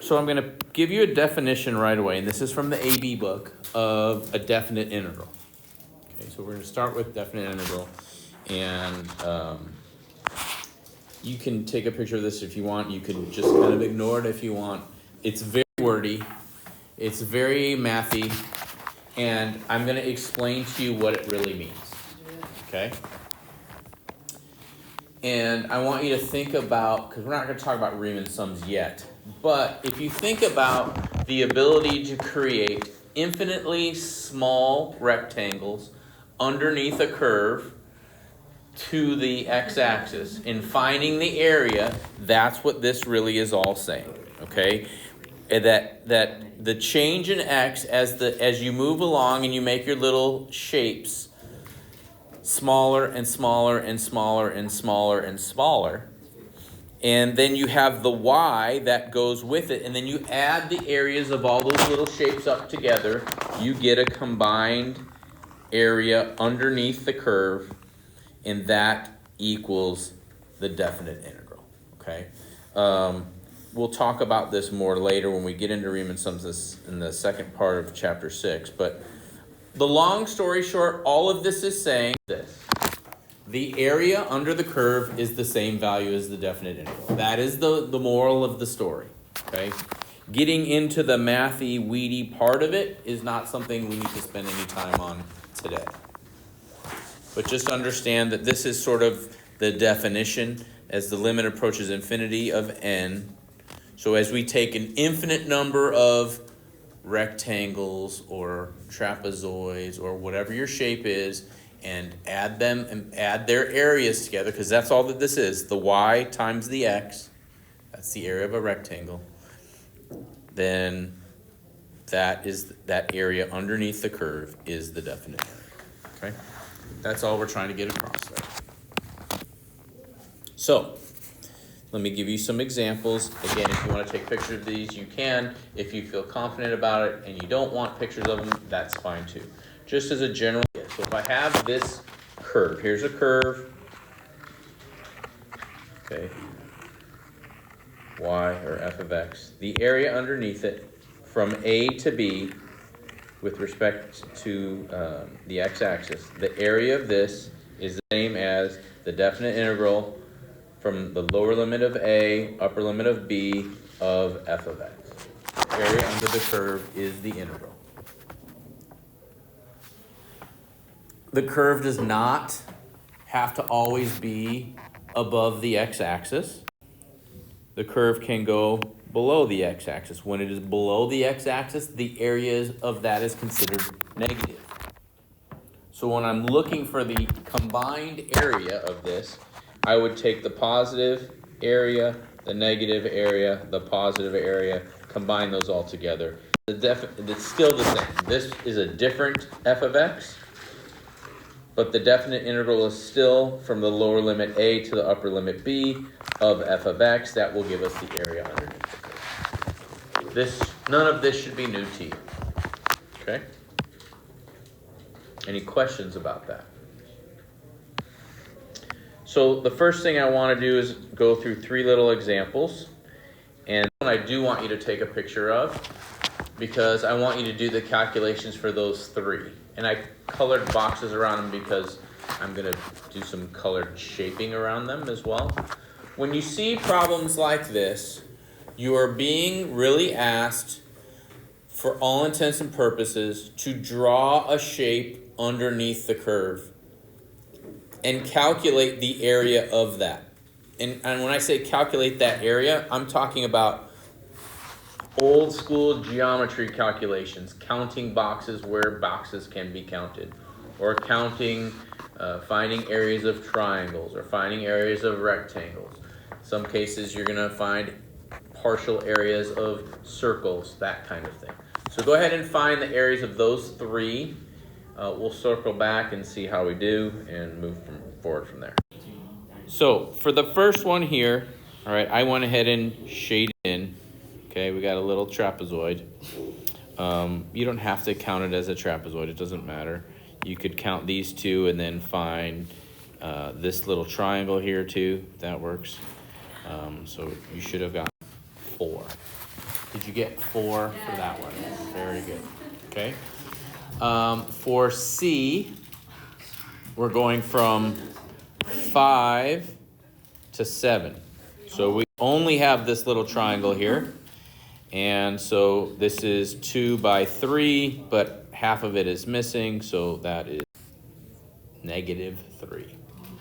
So I'm going to give you a definition right away, and this is from the AB book, of a definite integral. Okay, so we're going to start with definite integral, and you can take a picture of this if you want. You can just kind of ignore it if you want. It's very wordy. It's very mathy, and I'm going to explain to you what it really means. Okay? And I want you to think about, because we're not going to talk about Riemann sums yet, but if you think about the ability to create infinitely small rectangles underneath a curve to the x-axis and finding the area, that's what this really is all saying, okay? And that the change in x as you move along and you make your little shapes smaller and smaller and smaller and smaller and smaller. And then you have the y that goes with it. And then you add the areas of all those little shapes up together. You get a combined area underneath the curve. And that equals the definite integral. Okay? We'll talk about this more later when we get into Riemann sums in the second part of chapter 6. But the long story short, all of this is saying this. The area under the curve is the same value as the definite integral. That is the moral of the story. Okay? Getting into the mathy, weedy part of it is not something we need to spend any time on today. But just understand that this is sort of the definition as the limit approaches infinity of n. So as we take an infinite number of rectangles or trapezoids or whatever your shape is and add them and add their areas together, because that's all that this is, the y times the x, that's the area of a rectangle, then that area underneath the curve is the definite area. Okay? That's all we're trying to get across there. So, let me give you some examples. Again, if you want to take pictures of these, you can. If you feel confident about it and you don't want pictures of them, that's fine too. Just as a general idea. So if I have this curve, here's a curve. Okay. Y or f of x. The area underneath it from A to B with respect to the x-axis. The area of this is the same as the definite integral from the lower limit of a, upper limit of b, of f of x. The area under the curve is the integral. The curve does not have to always be above the x-axis. The curve can go below the x-axis. When it is below the x-axis, the area of that is considered negative. So when I'm looking for the combined area of this, I would take the positive area, the negative area, the positive area, combine those all together. It's still the same. This is a different f of x, but the definite integral is still from the lower limit a to the upper limit b of f of x. That will give us the area underneath the curve. None of this should be new to you. Okay? Any questions about that? So the first thing I want to do is go through 3 little examples. And I do want you to take a picture of, because I want you to do the calculations for those 3. And I colored boxes around them because I'm going to do some colored shaping around them as well. When you see problems like this, you are being really asked, for all intents and purposes, to draw a shape underneath the curve and calculate the area of that. And when I say calculate that area, I'm talking about old school geometry calculations, counting boxes where boxes can be counted, or counting, finding areas of triangles, or finding areas of rectangles. In some cases, you're going to find partial areas of circles, that kind of thing. So go ahead and find the areas of those 3. We'll circle back and see how we do and move forward from there. So for the first one here, all right, I went ahead and shaded in. Okay, we got a little trapezoid. You don't have to count it as a trapezoid. It doesn't matter. You could count these 2 and then find this little triangle here too. That works. So you should have got 4. Did you get 4 for that one? Very good. Okay. For C, we're going from 5 to 7. So we only have this little triangle here. And so this is 2 by 3, but half of it is missing, so that is -3.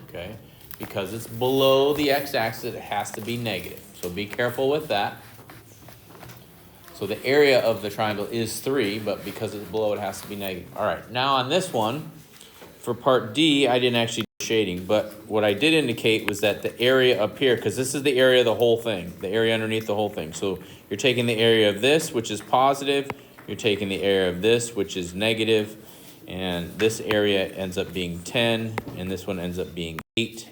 Okay? Because it's below the x-axis, it has to be negative. So be careful with that. So the area of the triangle is 3, but because it's below, it has to be negative. All right, now on this one, for part D, I didn't actually do shading, but what I did indicate was that the area up here, because this is the area of the whole thing, the area underneath the whole thing. So you're taking the area of this, which is positive, you're taking the area of this, which is negative, and this area ends up being 10, and this one ends up being 8,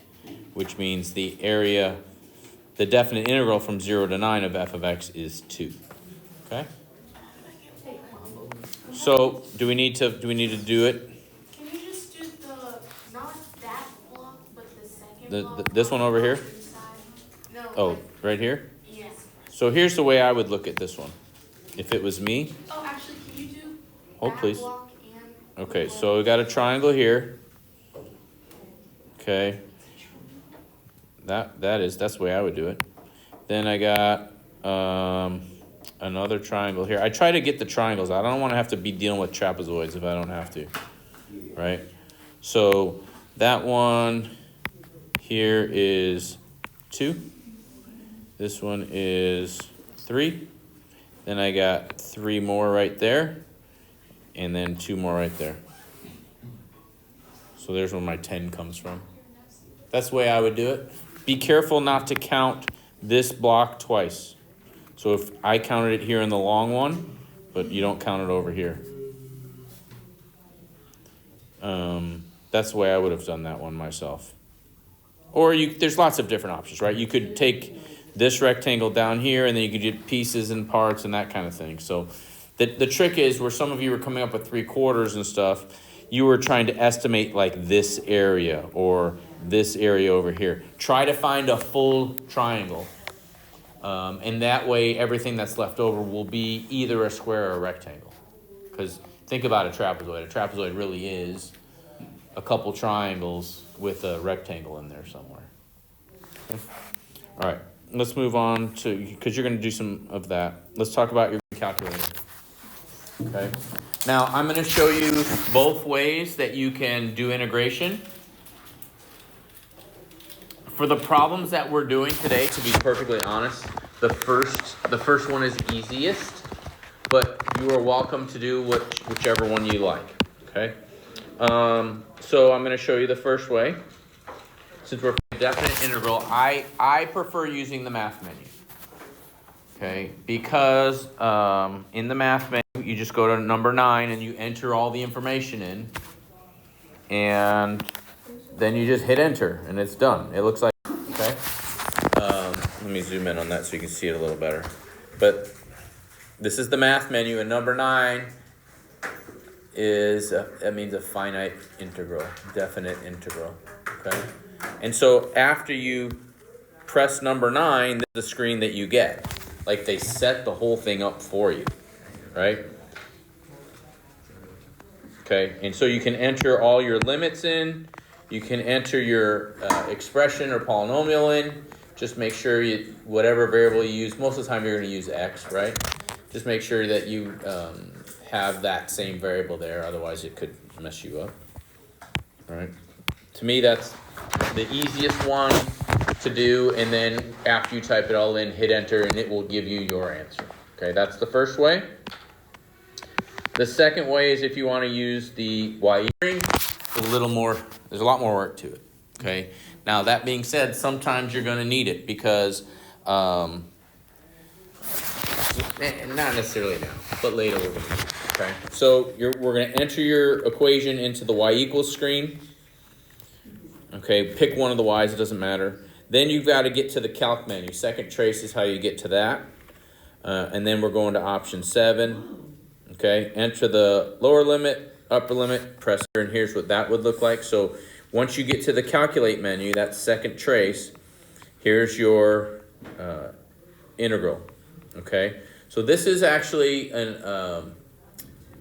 which means the area, the definite integral from 0 to 9 of f of x is 2. Okay? So do we need to do it? Can you just do not that block, but the second block? This one over here? No. Oh, right here? Yes. So here's the way I would look at this one. If it was me. Oh, actually, can you do Hold, that please. block and Okay, so we got a triangle here. Okay. That's the way I would do it. Then I got another triangle here. I try to get the triangles. I don't want to have to be dealing with trapezoids if I don't have to. Right? So that one here is 2. This one is 3. Then I got 3 more right there. And then 2 more right there. So there's where my 10 comes from. That's the way I would do it. Be careful not to count this block twice. So if I counted it here in the long one, but you don't count it over here. That's the way I would have done that one myself. Or there's lots of different options, right? You could take this rectangle down here, and then you could get pieces and parts and that kind of thing. So the trick is where some of you were coming up with 3/4 and stuff, you were trying to estimate like this area or this area over here. Try to find a full triangle. And that way, everything that's left over will be either a square or a rectangle. Because think about a trapezoid. A trapezoid really is a couple triangles with a rectangle in there somewhere. Okay. All right, let's move on to, because you're going to do some of that. Let's talk about your calculator. Okay. Now, I'm going to show you both ways that you can do integration. For the problems that we're doing today, to be perfectly honest, the first one is easiest, but you are welcome to do whichever one you like, okay? So I'm going to show you the first way. Since we're definite integral, I prefer using the math menu, okay? Because in the math menu, you just go to number 9 and you enter all the information in, and then you just hit enter, and it's done. It looks like, okay? Let me zoom in on that so you can see it a little better. But this is the math menu, and number 9 is, that means a finite integral, definite integral, okay? And so after you press number 9, this is the screen that you get. Like they set the whole thing up for you, right? Okay, and so you can enter all your limits in. You can enter your expression or polynomial in. Just make sure whatever variable you use, most of the time you're going to use x, right? Just make sure that you have that same variable there, otherwise it could mess you up. All right. To me, that's the easiest one to do, and then after you type it all in, hit enter, and it will give you your answer. Okay, that's the first way. The second way is if you want to use the y string, there's a lot more work to it. Okay. Now that being said, sometimes you're going to need it because, not necessarily now, but later we're going to need it. Okay. So we're going to enter your equation into the y equals screen. Okay. Pick one of the y's. It doesn't matter. Then you've got to get to the calc menu. Second trace is how you get to that. And then we're going to option 7. Okay. Enter the lower limit, upper limit, press enter, and here's what that would look like. So once you get to the calculate menu, that second trace, here's your integral, okay? So this is actually an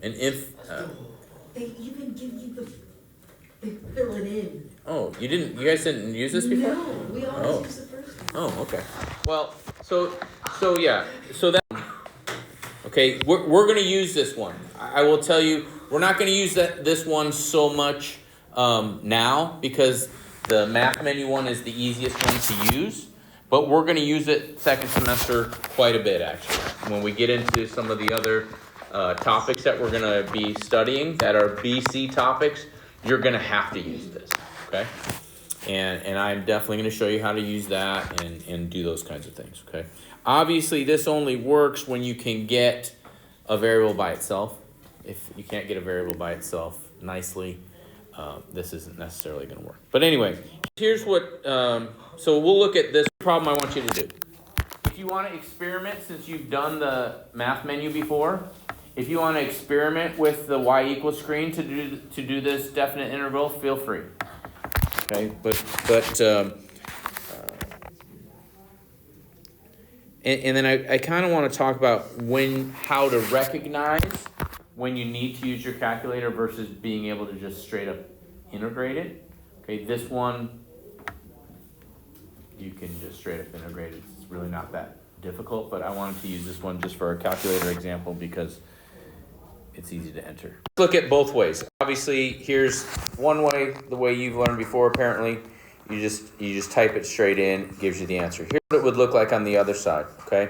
if. They even give you they fill it in. Oh, you guys didn't use this before? No, we always use the first one. Oh, okay. Well, so yeah, so that. Okay, we're going to use this one. I will tell you, we're not going to use this one so much now because the math menu one is the easiest one to use. But we're going to use it second semester quite a bit, actually. When we get into some of the other topics that we're going to be studying that are BC topics, you're going to have to use this, okay? And I'm definitely going to show you how to use that and do those kinds of things, okay? Obviously, this only works when you can get a variable by itself. If you can't get a variable by itself nicely, this isn't necessarily going to work. But anyway, here's what, so we'll look at this problem I want you to do. If you want to experiment, since you've done the math menu before, if you want to experiment with the y equals screen to do this definite integral, feel free. Okay, and then I kind of want to talk about how to recognize when you need to use your calculator versus being able to just straight up integrate it. Okay, this one you can just straight up integrate it. It's really not that difficult, but I wanted to use this one just for a calculator example because it's easy to enter. Let's look at both ways. Obviously, here's one way, the way you've learned before apparently. You just type it straight in, it gives you the answer. Here's what it would look like on the other side, okay?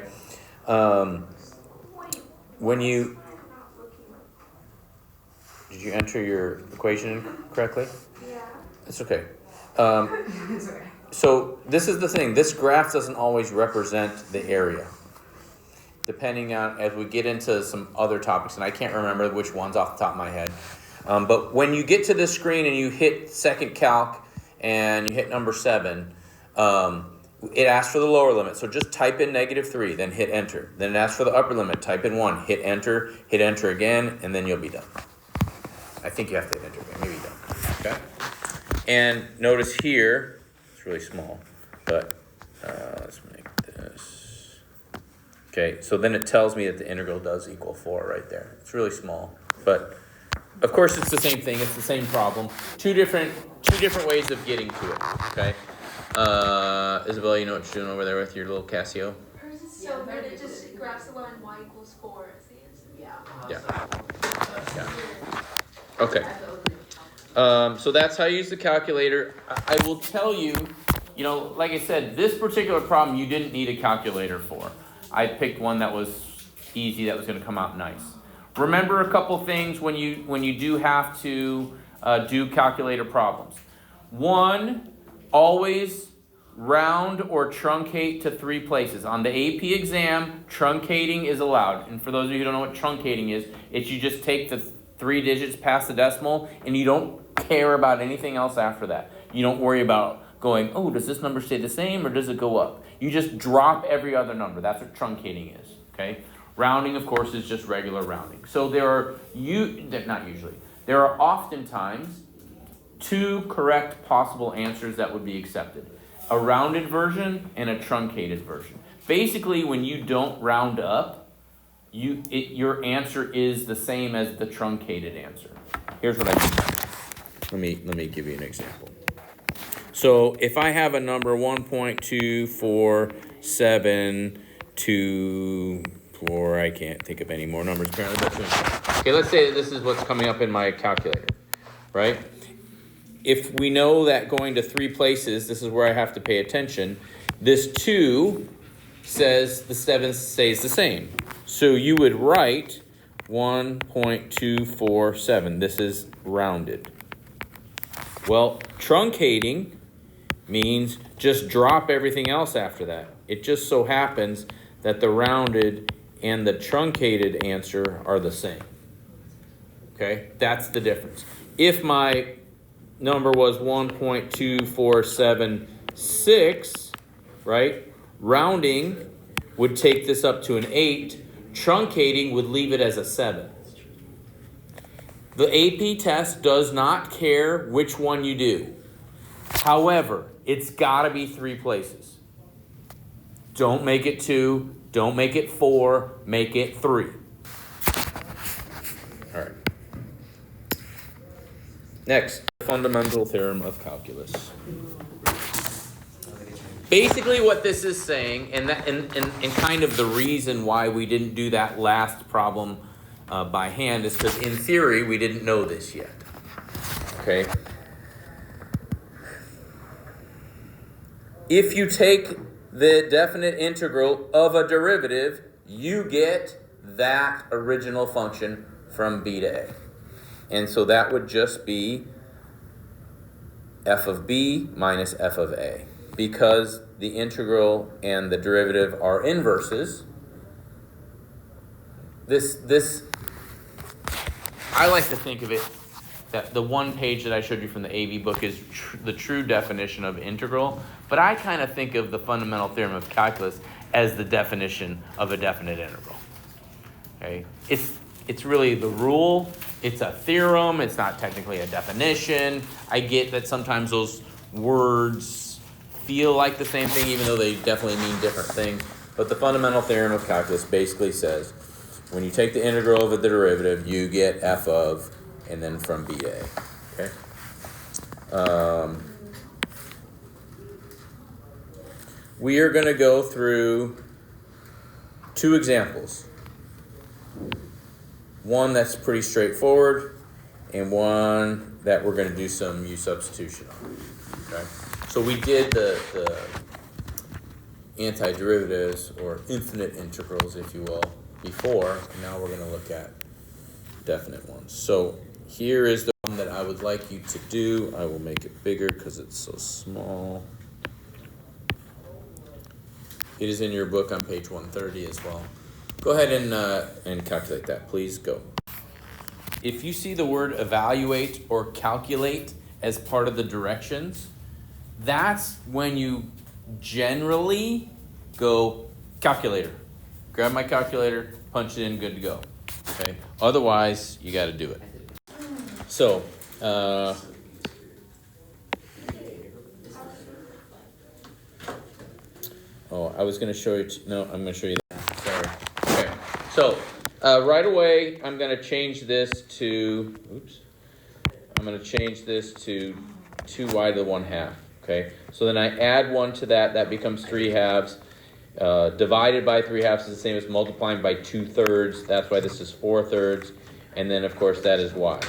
Did you enter your equation correctly? Yeah. That's okay. So this is the thing. This graph doesn't always represent the area. Depending on, as we get into some other topics, and I can't remember which ones off the top of my head. But when you get to this screen and you hit second calc and you hit number 7, it asks for the lower limit. So just type in -3, then hit enter. Then it asks for the upper limit. Type in 1, hit enter again, and then you'll be done. I think you have to hit enter again. Maybe you don't. Okay? And notice here, it's really small, but let's make this. Okay, so then it tells me that the integral does equal 4 right there. It's really small, but of course it's the same thing. It's the same problem. Two different ways of getting to it. Okay, Isabella, you know what you're doing over there with your little Casio? Hers is so good, it just grabs the one y equals 4 as the answer. Yeah. Okay. So that's how you use the calculator. I will tell you, like I said, this particular problem you didn't need a calculator for. I picked one that was easy, that was going to come out nice. Remember a couple things when you do have to do calculator problems. One, always round or truncate to 3 places. On the AP exam, truncating is allowed. And for those of you who don't know what truncating is, it's you just take the 3 digits past the decimal and you don't care about anything else after that. You don't worry about going, oh, does this number stay the same or does it go up? You just drop every other number. That's what truncating is, okay? Rounding, of course, is just regular rounding. So there are oftentimes 2 correct possible answers that would be accepted. A rounded version and a truncated version. Basically, when you don't round up, your answer is the same as the truncated answer. Here's what I mean. Let me give you an example. So if I have a number 1.24724, I can't think of any more numbers apparently. Okay, let's say this is what's coming up in my calculator, right? If we know that going to 3 places, this is where I have to pay attention. This 2 says the 7 stays the same. So you would write 1.247. This is rounded. Well, truncating means just drop everything else after that. It just so happens that the rounded and the truncated answer are the same. Okay, that's the difference. If my number was 1.2476, right, rounding would take this up to an 8, truncating would leave it as a 7. The AP test does not care which one you do. However, it's got to be 3 places. Don't make it 2. Don't make it 4, make it 3. All right. Next, fundamental theorem of calculus. Basically what this is saying, and kind of the reason why we didn't do that last problem by hand is because in theory we didn't know this yet. Okay? If you take the definite integral of a derivative, you get that original function from b to a. And so that would just be f of b minus f of a. Because the integral and the derivative are inverses, this I like to think of it that the one page that I showed you from the AV book is the true definition of integral, but I kind of think of the fundamental theorem of calculus as the definition of a definite integral. Okay, it's really the rule. It's a theorem. It's not technically a definition. I get that sometimes those words feel like the same thing, even though they definitely mean different things. But the fundamental theorem of calculus basically says when you take the integral of the derivative, you get f of, and then from b to a. Okay. We are going to go through 2 examples. One that's pretty straightforward, and one that we're going to do some u substitution on. Okay. So we did the antiderivatives, or infinite integrals, if you will, before, and now we're going to look at definite ones. So here is the one that I would like you to do. I will make it bigger because it's so small. It is in your book on page 130 as well. Go ahead and calculate that. Please go. If you see the word evaluate or calculate as part of the directions, that's when you generally go calculator. Grab my calculator, punch it in, good to go. Okay. Otherwise, you got to do it. So, I was going to show you. No, I'm going to show you that. Sorry. Okay. So, right away, I'm going to change this to. I'm going to change this to 2y to the 1/2. Okay. So then I add 1 to that. That becomes 3/2. Divided by 3/2 is the same as multiplying by 2/3. That's why this is 4/3. And then, of course, that is y.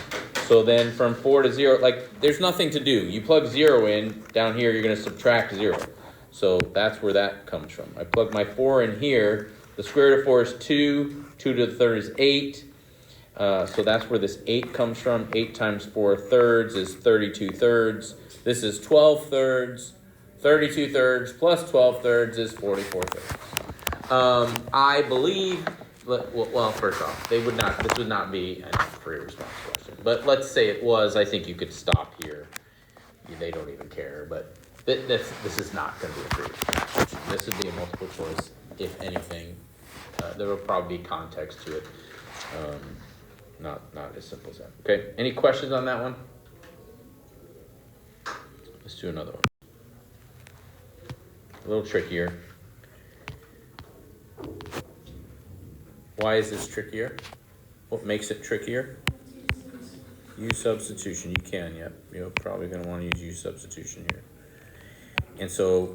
So then from 4 to 0, like, there's nothing to do. You plug 0 in. Down here, you're going to subtract 0. So that's where that comes from. I plug my 4 in here. The square root of 4 is 2. 2 to the 3rd is 8. So that's where this 8 comes from. 8 times 4/3 is 32/3. This is 12/3. 32/3 plus 12/3 is 44/3. I believe, well, first off, this would not be a free response question. But let's say it was. I think you could stop here. They don't even care. But this is not going to be a free response question. This would be a multiple choice, if anything. There will probably be context to it. Not as simple as that. Okay. Any questions on that one? Let's do another one. A little trickier. Why is this trickier? What makes it trickier? U substitution. You can, yep. You're probably going to want to use U substitution here. And so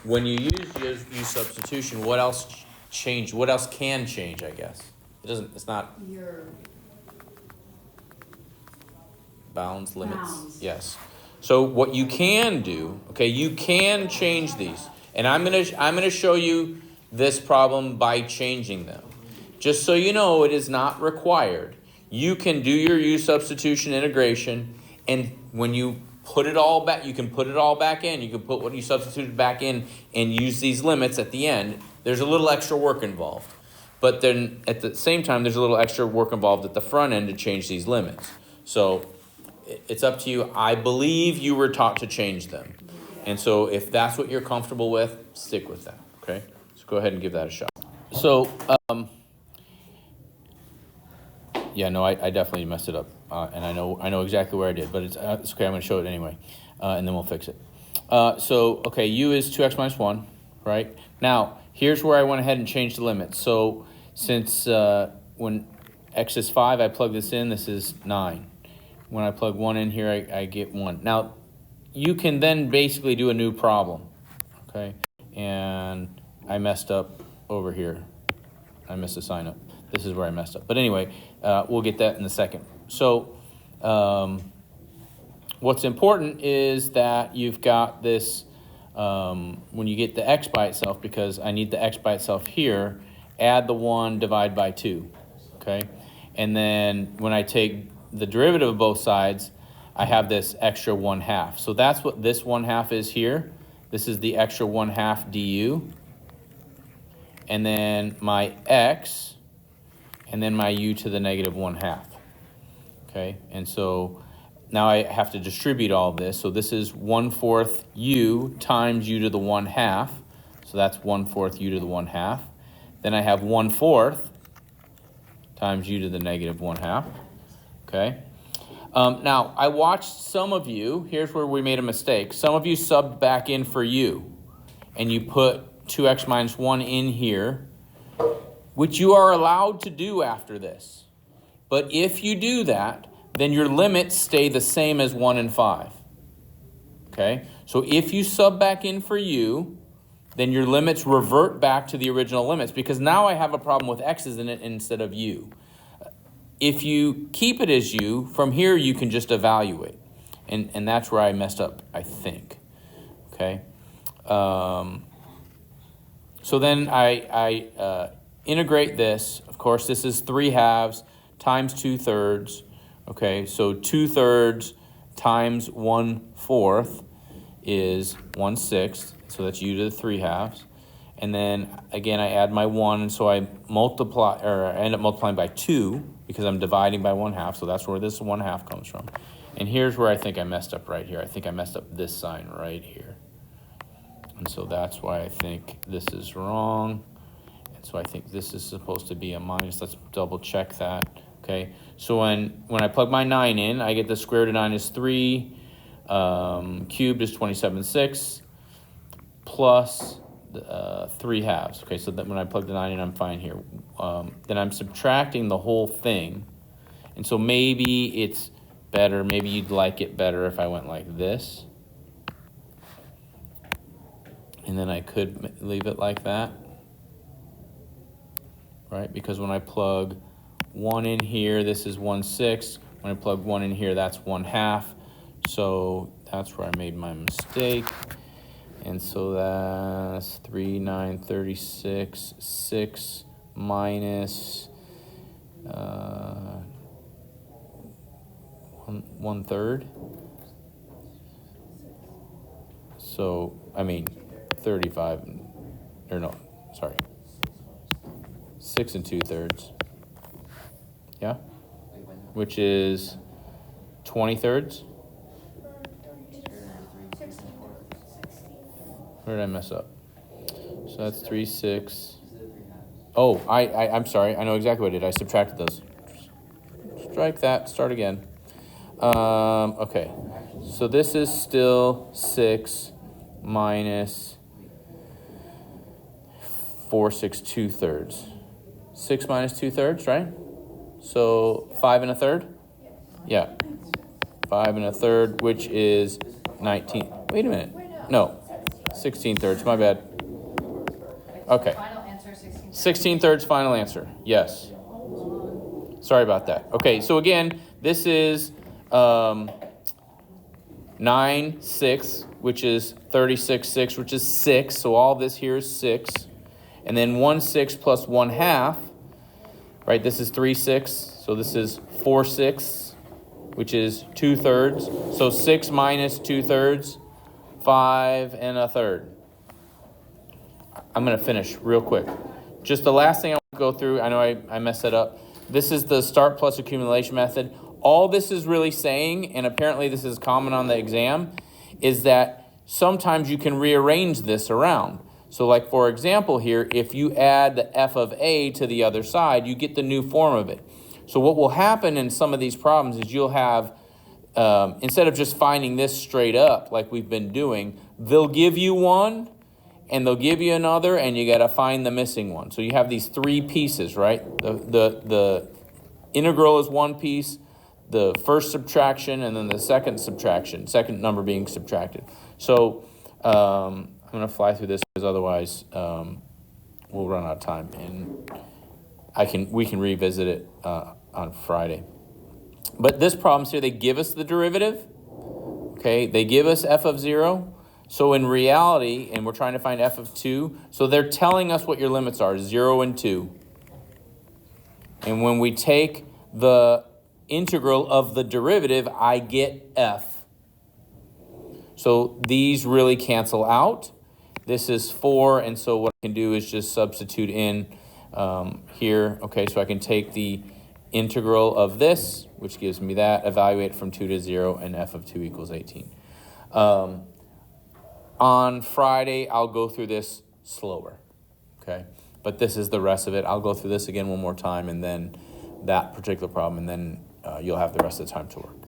when you use U substitution, what else change? What else can change, I guess? It's not Your bounds, limits. bounds. Yes. So what you can do, okay, you can change these. And I'm gonna show you this problem by changing them. Just so you know, it is not required. You can do your U substitution integration, and when you put it all back, you can put it all back in. You can put what you substituted back in and use these limits at the end. There's a little extra work involved. But then at the same time, there's a little extra work involved at the front end to change these limits. So it's up to you. I believe you were taught to change them. And so if that's what you're comfortable with, stick with that, okay? So go ahead and give that a shot. So, yeah, no, I definitely messed it up. And I know exactly where I did, but it's okay. I'm going to show it anyway, and then we'll fix it. So, okay, u is 2x minus 1, right? Now, here's where I went ahead and changed the limit. So since when x is 5, I plug this in, this is 9. When I plug 1 in here, I get 1. Now, you can then basically do a new problem, okay? And I messed up over here. I missed a sign up. This is where I messed up. But anyway, we'll get that in a second. So what's important is that you've got this, when you get the x by itself, because I need the x by itself here, add the 1, divide by 2, okay? And then when I take the derivative of both sides, I have this extra 1/2. So that's what this 1/2 is here. This is the extra 1/2 du. And then my x, and then my u to the negative 1/2. Okay, and so now I have to distribute all of this. So this is 1/4 u times u to the 1/2. So that's 1/4 u to the 1/2. Then I have 1/4 times u to the negative 1/2. Okay. Now, I watched some of you, here's where we made a mistake. Some of you subbed back in for u, and you put 2x minus 1 in here, which you are allowed to do after this. But if you do that, then your limits stay the same as 1 and 5. Okay? So if you sub back in for u, then your limits revert back to the original limits, because now I have a problem with x's in it instead of u. If you keep it as u, from here you can just evaluate. And that's where I messed up, I think. Okay? So then I integrate this. Of course, this is 3/2 times 2/3. Okay, so 2/3 times 1/4 is 1/6. So that's u to the 3/2. And then again, I add my 1, and so I multiply, or I end up multiplying by 2 because I'm dividing by 1/2. So that's where this 1/2 comes from. And here's where I think I messed up right here. I think I messed up this sign right here. And so that's why I think this is wrong. And so I think this is supposed to be a minus. Let's double check that. Okay, so when I plug my 9 in, I get the square root of 9 is 3, cubed is 27/6, plus 3/2. Okay, so that when I plug the 9 in, I'm fine here. Then I'm subtracting the whole thing. And so maybe it's better, maybe you'd like it better if I went like this. And then I could leave it like that. Right, because when I plug 1 in here, this is 1/6. When I plug 1 in here, that's 1/2. So that's where I made my mistake. And so that's 3, 9, 36, 6 minus 1/3. So, I mean, 35, or no, sorry. 6 2/3. Yeah? Which is 20/3. Where did I mess up? So that's 3, 6. Oh, I'm sorry. I know exactly what I did. I subtracted those. Strike that. Start again. Okay. So this is still 6 minus 4, 6 2/3. 6 minus 2/3, right? So 5 1/3? Yeah. 5 1/3, which is 19. Wait a minute. No. 16/3, my bad. Okay. 16/3 final answer. Yes. Sorry about that. Okay, so again, this is 9/6, which is 36/6, which is 6. So all this here is 6. And then 1/6 plus 1/2, right? This is 3/6. So this is 4/6, which is 2/3. So 6 minus 2/3. 5 1/3. I'm going to finish real quick. Just the last thing I want to go through, I know I messed that up. This is the start plus accumulation method. All this is really saying, and apparently this is common on the exam, is that sometimes you can rearrange this around. So like for example here, if you add the f of a to the other side, you get the new form of it. So what will happen in some of these problems is you'll have, instead of just finding this straight up like we've been doing, they'll give you one, and they'll give you another, and you got to find the missing one. So you have these three pieces, right? The integral is one piece, the first subtraction, and then the second subtraction, second number being subtracted. So I'm going to fly through this because otherwise we'll run out of time, and we can revisit it on Friday. But this problem here, they give us the derivative. Okay, they give us f of 0. So in reality, and we're trying to find f of 2, so they're telling us what your limits are, 0 and 2. And when we take the integral of the derivative, I get f. So these really cancel out. This is 4, and so what I can do is just substitute in here. Okay, so I can take the integral of this, which gives me that, evaluate from 2 to 0, and f of 2 equals 18. On Friday, I'll go through this slower, okay? But this is the rest of it. I'll go through this again one more time, and then that particular problem, and then you'll have the rest of the time to work.